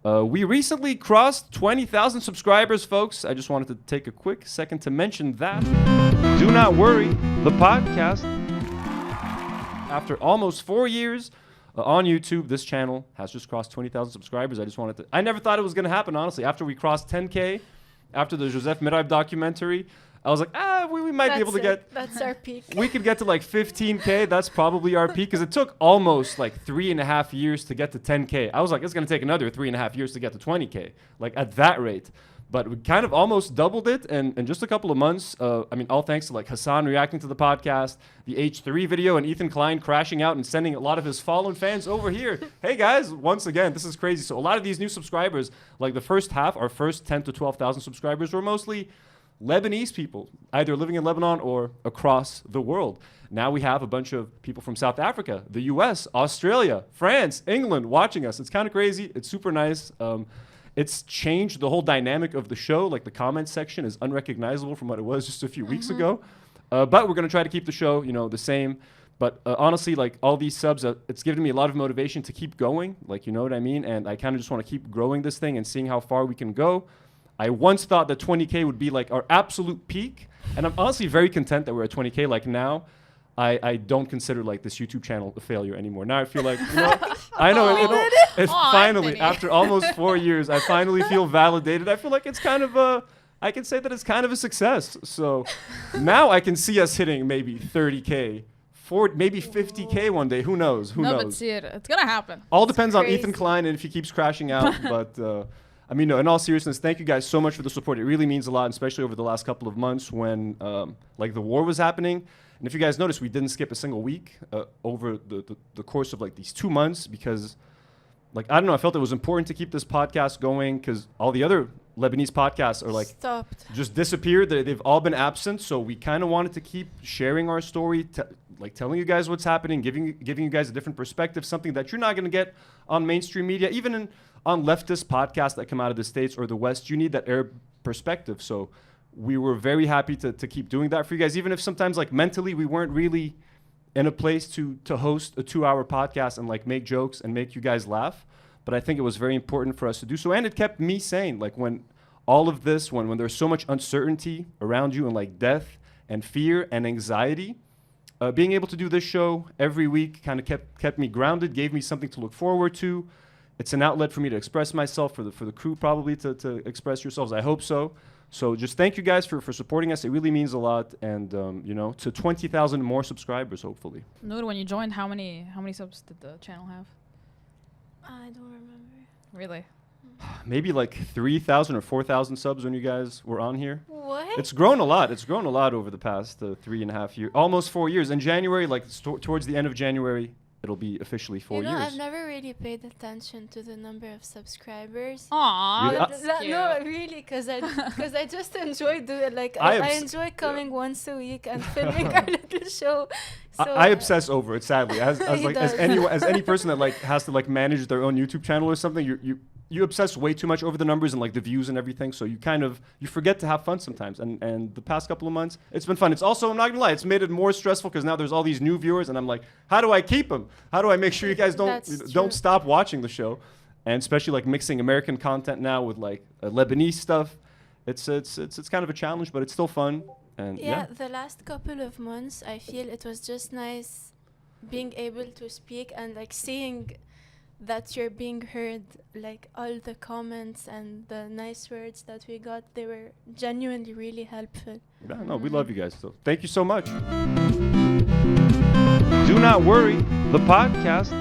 We recently crossed 20,000 subscribers, folks. I just wanted to take a quick second to mention that. Do not worry, the podcast, after almost 4 years on YouTube, this channel has just crossed 20,000 subscribers. I never thought it was going to happen, honestly. After we crossed 10K, after the Joseph Miraib documentary, I was like, we might be able to get... That's our peak. We could get to like 15K. That's probably our peak, because it took almost like 3.5 years to get to 10K. I was like, it's going to take another 3.5 years to get to 20K, like at that rate. But we kind of almost doubled it in just a couple of months. All thanks to like Hassan reacting to the podcast, the H3 video, and Ethan Klein crashing out and sending a lot of his fallen fans over here. Hey guys, once again, this is crazy. So a lot of these new subscribers, like the first half, our first 10 to 12,000 subscribers were mostly Lebanese people, either living in Lebanon or across the world. Now we have a bunch of people from South Africa, the US, Australia, France, England watching us. It's kind of crazy. It's super nice. It's changed the whole dynamic of the show. Like the comment section is unrecognizable from what it was just a few weeks ago. But we're going to try to keep the show, the same. But honestly, like all these subs, it's given me a lot of motivation to keep going. Like, you know what I mean? And I kind of just want to keep growing this thing and seeing how far we can go. I once thought that 20K would be like our absolute peak. And I'm honestly very content that we're at 20K. Like now, I don't consider like this YouTube channel a failure anymore. Now I feel like, I know it finally, after almost 4 years, I finally feel validated. I feel like it's kind of I can say that it's kind of a success. So now I can see us hitting maybe 30K, maybe 50K one day. Who knows? Who knows? But see it. It's going to happen. All depends on Ethan Klein and if he keeps crashing out. But no, in all seriousness, thank you guys so much for the support. It really means a lot, especially over the last couple of months when like the war was happening. And if you guys notice, we didn't skip a single week over the course of like these 2 months because, like, I don't know, I felt it was important to keep this podcast going because all the other Lebanese podcasts are like just disappeared. They've all been absent. So we kind of wanted to keep sharing our story, like telling you guys what's happening, giving you guys a different perspective, something that you're not going to get on mainstream media, even on leftist podcasts that come out of the States or the West. You need that Arab perspective. So we were very happy to keep doing that for you guys, even if sometimes like mentally we weren't really in a place to host a 2-hour podcast and like make jokes and make you guys laugh. But I think it was very important for us to do so. And it kept me sane. Like when all of this, when there's so much uncertainty around you and like death and fear and anxiety, being able to do this show every week kind of kept me grounded, gave me something to look forward to. It's an outlet for me to express myself, for the crew probably to express yourselves. I hope so. So just thank you guys for supporting us. It really means a lot. And, to 20,000 more subscribers, hopefully. Noor, when you joined, how many subs did the channel have? I don't remember. Really? Maybe like 3,000 or 4,000 subs when you guys were on here. What? It's grown a lot. It's grown a lot over the past 3.5 years, almost 4 years. In January, like towards the end of January, it'll be officially 4 years. I've never really paid attention to the number of subscribers. Aww, Really? that's cute. No, really, because I just enjoy doing like I enjoy coming once a week and filming our little show. So I obsess over it, sadly. As any person that like has to like manage their own YouTube channel or something, you obsess way too much over the numbers and like the views and everything. So you forget to have fun sometimes. And the past couple of months, it's been fun. It's also, I'm not gonna lie, it's made it more stressful because now there's all these new viewers and I'm like, how do I keep them? How do I make sure you guys don't stop watching the show? And especially like mixing American content now with like Lebanese stuff. It's kind of a challenge, but it's still fun. And yeah, the last couple of months, I feel it was just nice being able to speak and like seeing that you're being heard. Like all the comments and the nice words that we got, they were genuinely really helpful. Yeah, no, we love you guys. So thank you so much. Do not worry, the podcast